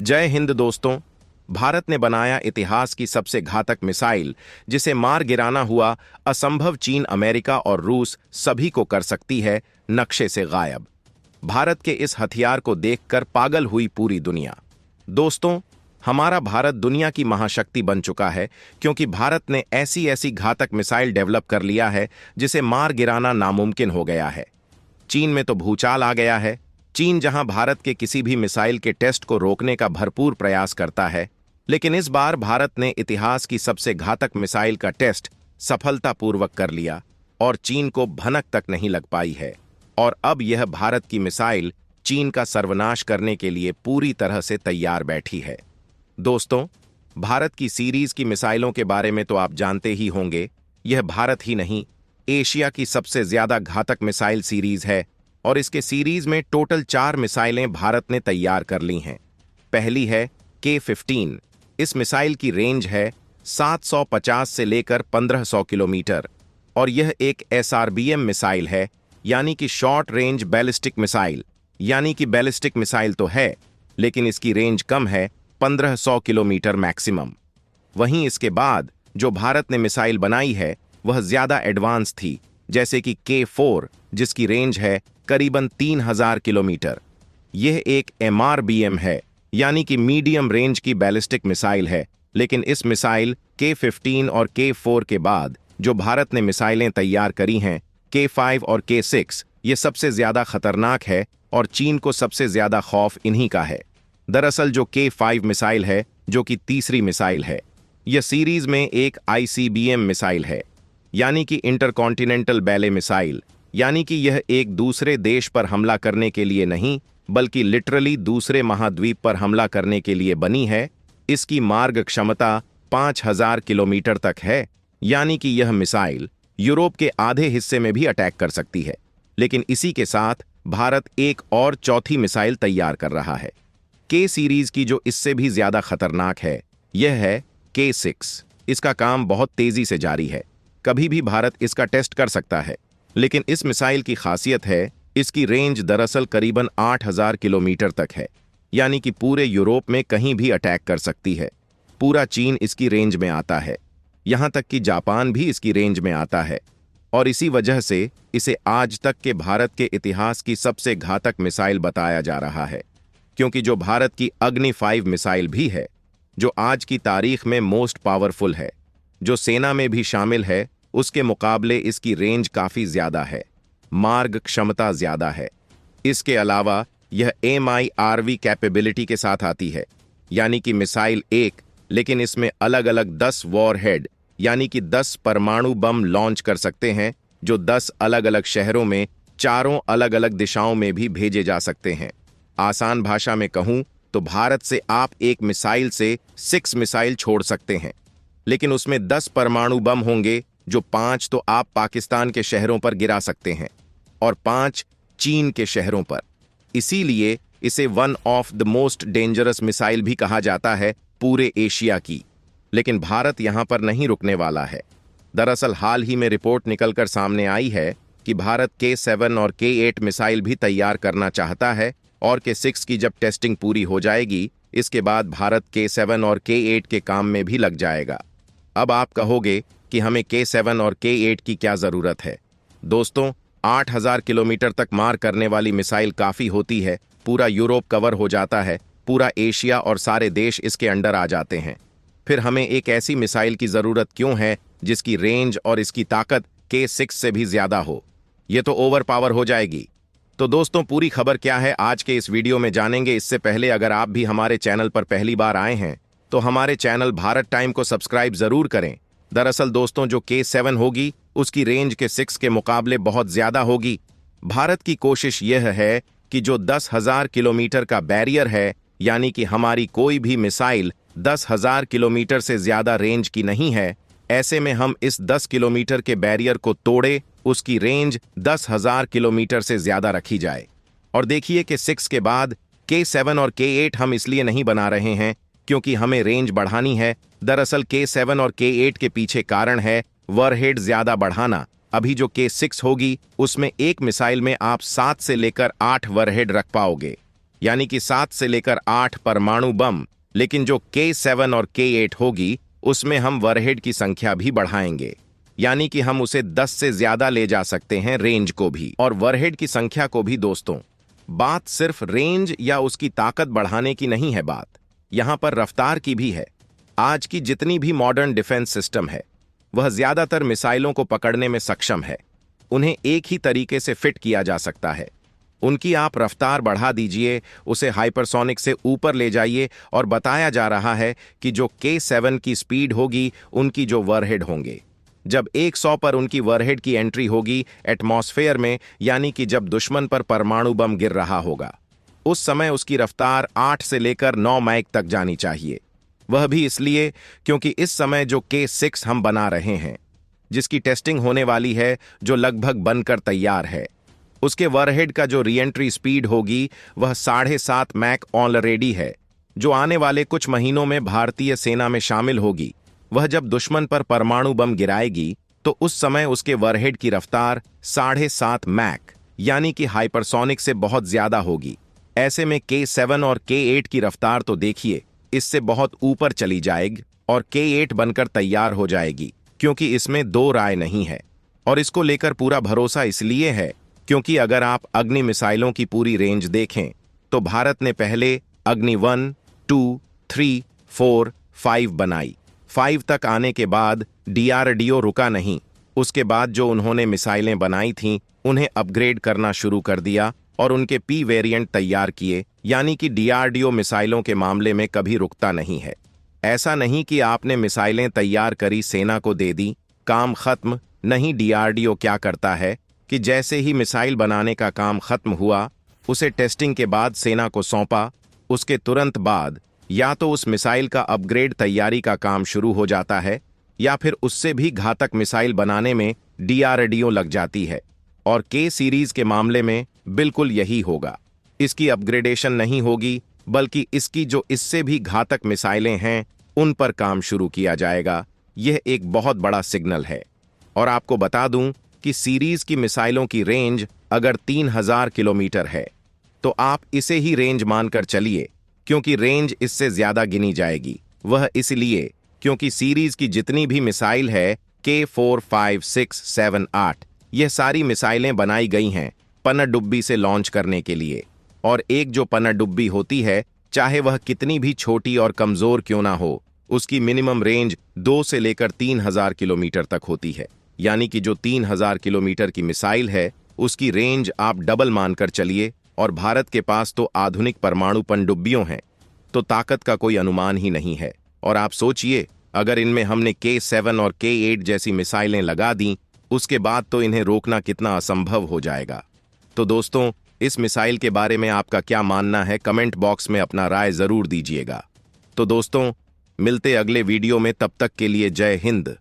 जय हिंद दोस्तों। भारत ने बनाया इतिहास की सबसे घातक मिसाइल, जिसे मार गिराना हुआ असंभव। चीन, अमेरिका और रूस सभी को कर सकती है नक्शे से गायब। भारत के इस हथियार को देखकर पागल हुई पूरी दुनिया। दोस्तों, हमारा भारत दुनिया की महाशक्ति बन चुका है, क्योंकि भारत ने ऐसी ऐसी घातक मिसाइल डेवलप कर लिया है जिसे मार गिराना नामुमकिन हो गया है। चीन में तो भूचाल आ गया है। चीन जहां भारत के किसी भी मिसाइल के टेस्ट को रोकने का भरपूर प्रयास करता है, लेकिन इस बार भारत ने इतिहास की सबसे घातक मिसाइल का टेस्ट सफलतापूर्वक कर लिया और चीन को भनक तक नहीं लग पाई है। और अब यह भारत की मिसाइल चीन का सर्वनाश करने के लिए पूरी तरह से तैयार बैठी है। दोस्तों, भारत की सीरीज की मिसाइलों के बारे में तो आप जानते ही होंगे। यह भारत ही नहीं, एशिया की सबसे ज्यादा घातक मिसाइल सीरीज है और इसके सीरीज में टोटल 4 मिसाइलें भारत ने तैयार कर ली हैं। पहली है K-15। इस मिसाइल की रेंज है 750 से लेकर 1500 किलोमीटर और यह एक SRBM मिसाइल है, यानी कि शॉर्ट रेंज बैलिस्टिक मिसाइल। यानी कि बैलिस्टिक मिसाइल तो है, लेकिन इसकी रेंज कम है, 1500 किलोमीटर मैक्सिमम। वहीं इसके बाद जो भारत ने मिसाइल बनाई है वह ज्यादा एडवांस थी, जैसे कि K-4, जिसकी रेंज है करीबन 3000 किलोमीटर। यह एक MRBM है, यानी कि मीडियम रेंज की बैलिस्टिक मिसाइल है। लेकिन इस मिसाइल K-15 और K-4 के बाद जो भारत ने मिसाइलें तैयार करी हैं, K-5 और K-6, ये सबसे ज्यादा खतरनाक है और चीन को सबसे ज्यादा खौफ इन्हीं का है। दरअसल जो K-5 मिसाइल है, जो कि तीसरी मिसाइल है, यह सीरीज में एक ICBM मिसाइल है, यानी कि इंटरकॉन्टिनेंटल बैले मिसाइल। यानी कि यह एक दूसरे देश पर हमला करने के लिए नहीं, बल्कि लिटरली दूसरे महाद्वीप पर हमला करने के लिए बनी है। इसकी मार्ग क्षमता 5000 किलोमीटर तक है, यानी कि यह मिसाइल यूरोप के आधे हिस्से में भी अटैक कर सकती है। लेकिन इसी के साथ भारत एक और चौथी मिसाइल तैयार कर रहा है, K सीरीज की, जो इससे भी ज्यादा खतरनाक है। यह है K-6। इसका काम बहुत तेजी से जारी है, कभी भी भारत इसका टेस्ट कर सकता है। लेकिन इस मिसाइल की खासियत है, इसकी रेंज दरअसल करीबन 8000 किलोमीटर तक है, यानी कि पूरे यूरोप में कहीं भी अटैक कर सकती है। पूरा चीन इसकी रेंज में आता है, यहां तक कि जापान भी इसकी रेंज में आता है। और इसी वजह से इसे आज तक के भारत के इतिहास की सबसे घातक मिसाइल बताया जा रहा है, क्योंकि जो भारत की अग्नि 5 मिसाइल भी है, जो आज की तारीख में मोस्ट पावरफुल है, जो सेना में भी शामिल है, उसके मुकाबले इसकी रेंज काफी ज्यादा है, मार्ग क्षमता ज्यादा है। इसके अलावा यह MIRV कैपेबिलिटी के साथ आती है, यानी कि मिसाइल एक, लेकिन इसमें अलग अलग 10 वॉरहेड, यानी कि 10 परमाणु बम लॉन्च कर सकते हैं, जो 10 अलग अलग शहरों में चारों अलग अलग दिशाओं में भी भेजे जा सकते हैं। आसान भाषा में कहूं तो भारत से आप एक मिसाइल से 6 मिसाइल छोड़ सकते हैं, लेकिन उसमें 10 परमाणु बम होंगे, जो 5 तो आप पाकिस्तान के शहरों पर गिरा सकते हैं और 5 चीन के शहरों पर। इसीलिए इसे one of the most dangerous missile भी कहा जाता है पूरे एशिया की। लेकिन भारत यहां पर नहीं रुकने वाला है। दरअसल हाल ही में रिपोर्ट निकलकर सामने आई है कि भारत K-7 और K-8 मिसाइल भी तैयार करना चाहता है और K-6 की जब टेस्टिंग पूरी हो जाएगी, इसके बाद भारत K-7 और K-8 के काम में भी लग जाएगा। अब आप कहोगे कि हमें K-7 और K-8 की क्या जरूरत है? दोस्तों, 8000 किलोमीटर तक मार करने वाली मिसाइल काफी होती है। पूरा यूरोप कवर हो जाता है, पूरा एशिया और सारे देश इसके अंडर आ जाते हैं। फिर हमें एक ऐसी मिसाइल की जरूरत क्यों है जिसकी रेंज और इसकी ताकत K-6 से भी ज्यादा हो? ये तो ओवर पावर हो जाएगी। तो दोस्तों, पूरी खबर क्या है आज के इस वीडियो में जानेंगे। इससे पहले अगर आप भी हमारे चैनल पर पहली बार आए हैं तो हमारे चैनल भारत टाइम को सब्सक्राइब जरूर करें। दरअसल दोस्तों, जो K-7 होगी उसकी रेंज K-6 के मुकाबले बहुत ज्यादा होगी। भारत की कोशिश यह है कि जो 10,000 किलोमीटर का बैरियर है, यानी कि हमारी कोई भी मिसाइल 10,000 किलोमीटर से ज्यादा रेंज की नहीं है, ऐसे में हम इस 10 किलोमीटर के बैरियर को तोड़े, उसकी रेंज 10,000 किलोमीटर से ज्यादा रखी जाए। और देखिए कि K-6 के बाद K-7 और K-8 हम इसलिए नहीं बना रहे हैं क्योंकि हमें रेंज बढ़ानी है। दरअसल K-7 और K-8 के पीछे कारण है वॉरहेड ज्यादा बढ़ाना। अभी जो K-6 होगी उसमें एक मिसाइल में आप 7 से लेकर 8 वॉरहेड रख पाओगे। यानी कि 7 से लेकर 8 परमाणु बम, लेकिन जो K7 और K8 होगी उसमें हम वरहेड की संख्या भी बढ़ाएंगे, यानी कि हम उसे 10 से ज्यादा ले जा सकते हैं, रेंज को भी और वरहेड की संख्या को भी। दोस्तों, बात सिर्फ रेंज या उसकी ताकत बढ़ाने की नहीं है, बात यहां पर रफ्तार की भी है। आज की जितनी भी मॉडर्न डिफेंस सिस्टम है वह ज्यादातर मिसाइलों को पकड़ने में सक्षम है। उन्हें एक ही तरीके से फिट किया जा सकता है। उनकी आप रफ्तार बढ़ा दीजिए, उसे हाइपरसोनिक से ऊपर ले जाइए और बताया जा रहा है कि जो K7 की स्पीड होगी उनकी जो वरहेड होंगे, जब 100 पर उनकी वरहेड की एंट्री होगी एटमॉस्फेयर में, यानी कि जब दुश्मन पर परमाणु बम गिर रहा होगा, उस समय उसकी रफ्तार 8 से लेकर 9 मैक तक जानी चाहिए। वह भी इसलिए क्योंकि इस समय जो K6 हम बना रहे हैं, जिसकी टेस्टिंग होने वाली है, जो लगभग बनकर तैयार है, उसके वरहेड का जो रीएंट्री स्पीड होगी वह 7.5 मैक ऑलरेडी है, जो आने वाले कुछ महीनों में भारतीय सेना में शामिल होगी। वह जब दुश्मन पर परमाणु बम गिराएगी तो उस समय उसके वरहेड की रफ्तार 7.5 मैक यानी कि हाइपरसोनिक से बहुत ज्यादा होगी। ऐसे में K7 और K8 की रफ्तार तो देखिए, इससे बहुत ऊपर चली जाएगी और K8 बनकर तैयार हो जाएगी, क्योंकि इसमें दो राय नहीं है। और इसको लेकर पूरा भरोसा इसलिए है क्योंकि अगर आप अग्नि मिसाइलों की पूरी रेंज देखें तो भारत ने पहले अग्नि 1, 2, 3, 4, 5 बनाई। 5 तक आने के बाद DRDO रुका नहीं। उसके बाद जो उन्होंने मिसाइलें बनाई थीं उन्हें अपग्रेड करना शुरू कर दिया और उनके P वेरिएंट तैयार किए, यानी कि DRDO मिसाइलों के मामले में कभी रुकता नहीं है। ऐसा नहीं कि आपने मिसाइलें तैयार करी, सेना को दे दी, काम खत्म। नहीं, DRDO क्या करता है कि जैसे ही मिसाइल बनाने का काम खत्म हुआ, उसे टेस्टिंग के बाद सेना को सौंपा, उसके तुरंत बाद या तो उस मिसाइल का अपग्रेड तैयारी का काम शुरू हो जाता है या फिर उससे भी घातक मिसाइल बनाने में DRDO लग जाती है। और K सीरीज के मामले में बिल्कुल यही होगा। इसकी अपग्रेडेशन नहीं होगी, बल्कि इसकी जो इससे भी घातक मिसाइलें हैं उन पर काम शुरू किया जाएगा। यह एक बहुत बड़ा सिग्नल है। और आपको बता दूं कि सीरीज की मिसाइलों की रेंज अगर 3000 किलोमीटर है तो आप इसे ही रेंज मानकर चलिए, क्योंकि रेंज इससे ज्यादा गिनी जाएगी। वह इसलिए क्योंकि सीरीज की जितनी भी मिसाइल है K4, 5, 6, 7, 8, यह सारी मिसाइलें बनाई गई हैं पनडुब्बी से लॉन्च करने के लिए। और एक जो पनडुब्बी होती है, चाहे वह कितनी भी छोटी और कमजोर क्यों ना हो, उसकी मिनिमम रेंज 2 से लेकर 3000 किलोमीटर तक होती है। यानी कि जो 3000 किलोमीटर की मिसाइल है उसकी रेंज आप डबल मानकर चलिए। और भारत के पास तो आधुनिक परमाणु पनडुब्बियों हैं, तो ताकत का कोई अनुमान ही नहीं है। और आप सोचिए, अगर इनमें हमने K7 और K8 जैसी मिसाइलें लगा दी, उसके बाद तो इन्हें रोकना कितना असंभव हो जाएगा। तो दोस्तों, इस मिसाइल के बारे में आपका क्या मानना है, कमेंट बॉक्स में अपना राय जरूर दीजिएगा। तो दोस्तों, मिलते अगले वीडियो में, तब तक के लिए जय हिंद।